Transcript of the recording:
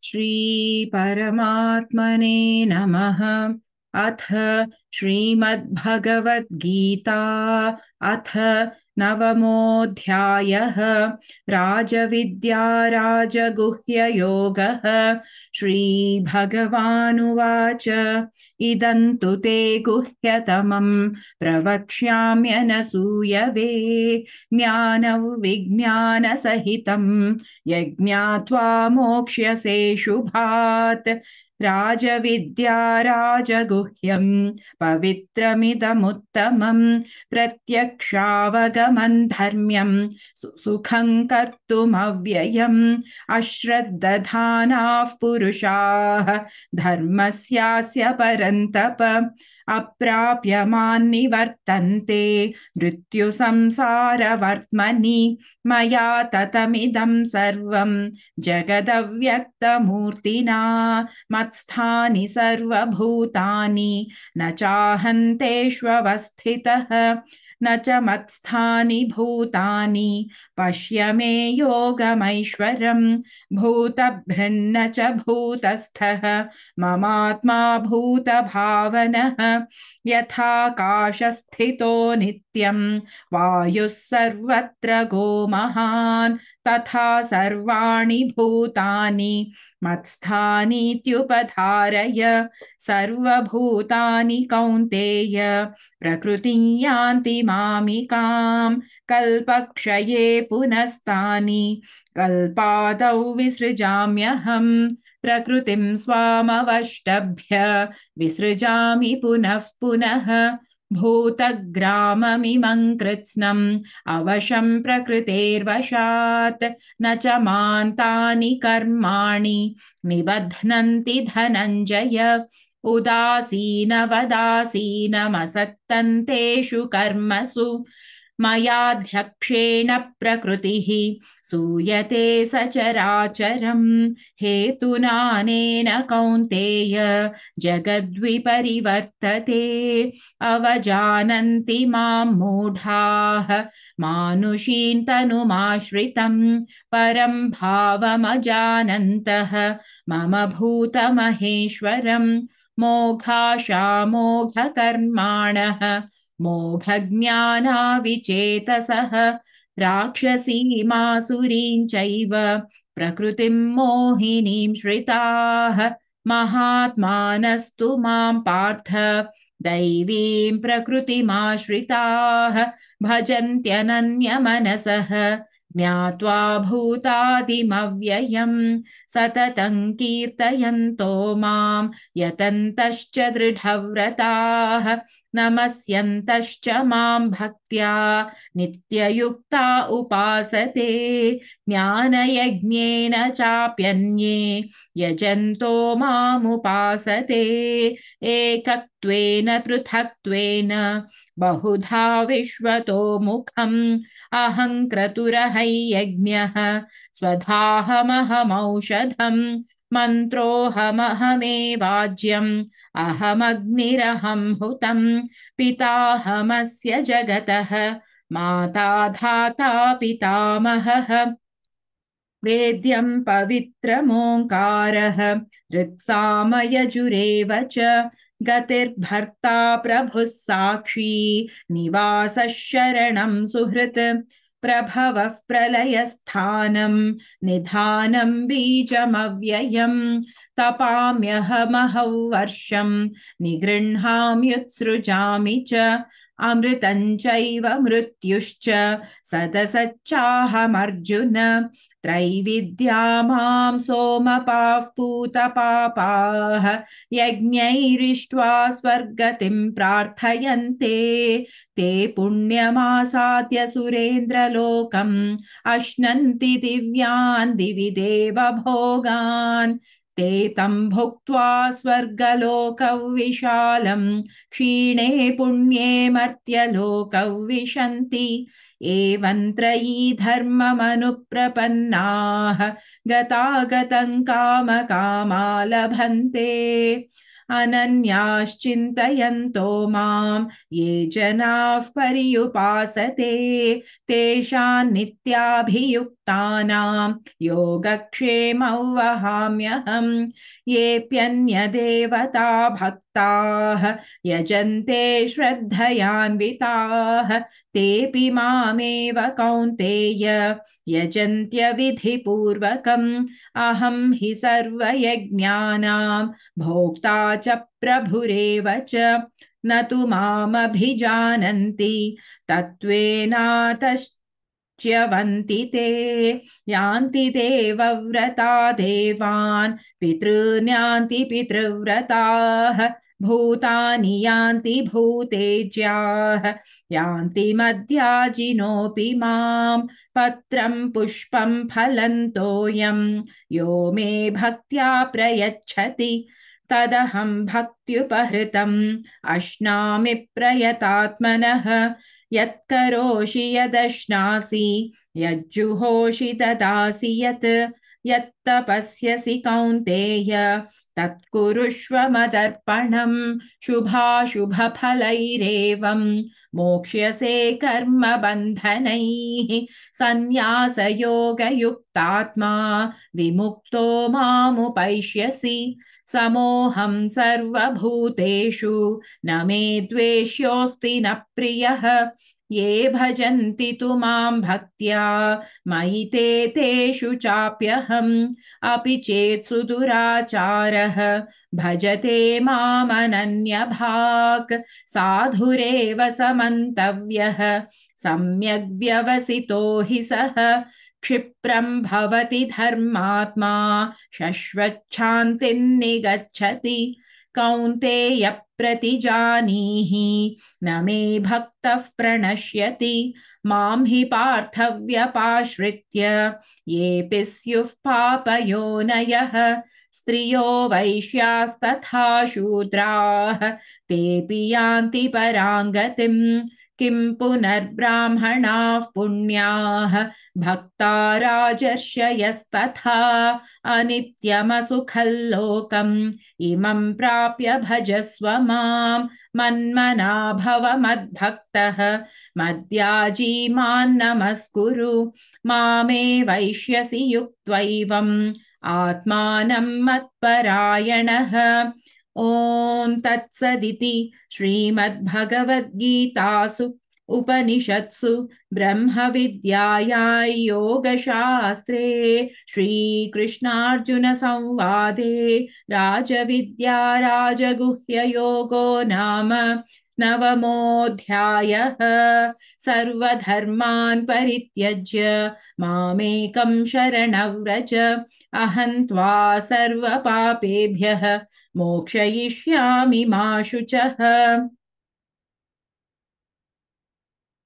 श्री परमात्मने नमः। अथ श्रीमद्भगवद्गीता अथ नवमोऽध्यायः। राजविद्या राजगुह्ययोगः। श्रीभगवानुवाच इदं तु ते गुह्यतमं प्रवक्ष्याम्यनसूयवे ज्ञानविज्ञानसहितं यज्ञात्वा मोक्ष्यसे शुभात्। राजविद्या राजगुह्यं पवित्रमिदमुत्तमं प्रत्यक्षावगमं धर्म्यं सुखं कर्तुमव्ययम्। अश्रद्धधानाः पुरुषाः धर्मस्यास्य परन्तप अप्राप्यमान्निवर्तन्ते मृत्युसंसारवर्त्मनि। मया ततमिदं सर्वं जगदव्यक्तमूर्तिना मत्स्थानि सर्वभूतानि न चाहन्तेष्वस्थितः न च मत्स्थानि भूतानि। पश्य मे योगमैश्वरम् भूतभृन्न च भूतस्थः ममात्मा भूतभावनः। यथाकाशस्थितो नित्यं वायुः सर्वत्र गो महान् तथा सर्वाणि भूतानि मत्स्थानीत्युपधारय। सर्वभूतानि कौन्तेय प्रकृतिं यान्ति मामिकां कल्पक्षये पुनस्तानि कल्पादौ विसृजाम्यहम्। प्रकृतिं स्वामवष्टभ्य विसृजामि पुनः पुनः। भूतग्राममिमं कृत्स्नम् अवशं प्रकृतेर्वशात् न च मान्तानि कर्माणि निबध्नन्ति धनञ्जय। उदासीनवदासीनमसक्तन्तेषु कर्मसु मयाध्यक्षेण प्रकृतिः सूयते सचराचरम्। हेतुनानेन कौन्तेय जगद्विपरिवर्तते अवजानन्ति मां मूढाः मानुषीं तनुमाश्रितं परं भावमजानन्तः मम भूतमहेश्वरम्। मोघाशामोघकर्माणः मोघज्ञानाविचेतसः राक्षसीमासुरीं चैव प्रकृतिं मोहिनीं श्रिताः महात्मानस्तु मां पार्थ दैवीं प्रकृतिमाश्रिताः भजन्त्यनन्यमनसः ज्ञात्वा भूतादिमव्ययम्। सततं कीर्तयन्तो मां यतन्तश्च दृढव्रताः नमस्यन्तश्च मां भक्त्या नित्ययुक्ता उपासते। ज्ञानयज्ञेन चाप्यन्ये यजन्तो मामुपासते एकत्वेन पृथक्त्वेन बहुधा विश्वतो मुखम्। अहं क्रतुरहंयज्ञः स्वधाहमहमौषधम् मन्त्रोऽहमहमेवाज्यम् अहमग्निरहं हुतम्। पिताहमस्य जगतः माता धाता पितामहः वेद्यं पवित्रमोङ्कारः ऋक्सामयजुरेव च। गतिर्भर्ता प्रभुः साक्षी निवासः शरणं सुहृत्। प्रभवः प्रलयस्थानं निधानं बीजमव्ययम्। तपाम्यहमहौ वर्षं निगृह्णाम्युत्सृजामि च। अमृतं चैव मृत्युश्च सदसच्चाहमर्जुन। त्रैविद्या मां सोमपाः पूतपापाः यज्ञैरिष्ट्वा स्वर्गतिं प्रार्थयन्ते। ते पुण्यमासाद्य सुरेन्द्रलोकम् अश्नन्ति दिव्यान् दिवि देव भोगान्। ते तं भुक्त्वा स्वर्गलोकौ विशालम् क्षीणे पुण्ये मर्त्यलोकौ विशन्ति। एवं त्रयी धर्ममनुप्रपन्नाः गतागतं कामकामा लभन्ते। अनन्याश्चिन्तयन्तो मां ये जनाः पर्युपासते तेषां नित्याभियुक्तानां योगक्षेमौ वहाम्यहम्। येऽप्यन्यदेवता भक्ताः यजन्ते श्रद्धयान्विताः तेऽपि मामेव कौन्तेय यजन्त्यविधिपूर्वकम्। अहं हि सर्वयज्ञानां भोक्ता च प्रभुरेव च। न तु मामभिजानन्ति तत्त्वेनातश्च्यवन्ति ते। यान्ति देवव्रता देवान् पितॄन्यान्ति पितृव्रताः। भूतानि यान्ति भूतेज्याः यान्ति मद्याजिनोऽपि माम्। पत्रं पुष्पं फलं तोयं यो मे भक्त्या प्रयच्छति तदहं भक्त्युपहृतम् अश्नामि प्रयतात्मनः। यत्करोषि यदश्नासि यज्जुहोषि ददासि यत् यत्तपस्यसि कौन्तेय तत्कुरुष्व मदर्पणम्। शुभाशुभफलैरेवं मोक्ष्यसे कर्मबन्धनैः। सन्न्यासयोगयुक्तात्मा विमुक्तो मामुपैष्यसि। समोऽहं सर्वभूतेषु न मे द्वेष्योऽस्ति न प्रियः। ये भजन्ति तु मां भक्त्या मयि ते तेषु चाप्यहम्। अपि चेत् सुदुराचारः भजते मामनन्यभाक् साधुरेव समन्तव्यः सम्यग् व्यवसितो हि सः। क्षिप्रं भवति धर्मात्मा शश्वच्छान्तिर्निगच्छति। कौन्तेय प्रतिजानीहि न मे भक्तः प्रणश्यति। मां हि पार्थव्यपाश्रित्य येऽपि स्युः पापयोनयः। स्त्रियो वैश्यास्तथा शूद्राः तेऽपि यान्ति परां गतिम्। किं पुनर्ब्राह्मणाः पुण्याः भक्ता राजर्षयस्तथा। अनित्यमसुखल्लोकम् इमं प्राप्य भजस्व मां। मन्मना भव मद्भक्तः मद्याजी मां नमस्कुरु। मामे वैष्यसि युक्त्वैवम् आत्मानं मत्परायणः। ॐ तत्सदिति श्रीमद्भगवद्गीतासु उपनिषत्सु ब्रह्मविद्यायां योगशास्त्रे श्रीकृष्णार्जुनसंवादे राजविद्या राजगुह्ययोगो नाम नवमोऽध्यायः। सर्वधर्मान् परित्यज्य मामेकं शरणं व्रज। अहं त्वा सर्वपापेभ्यः मोक्षयिष्यामि मा शुचः।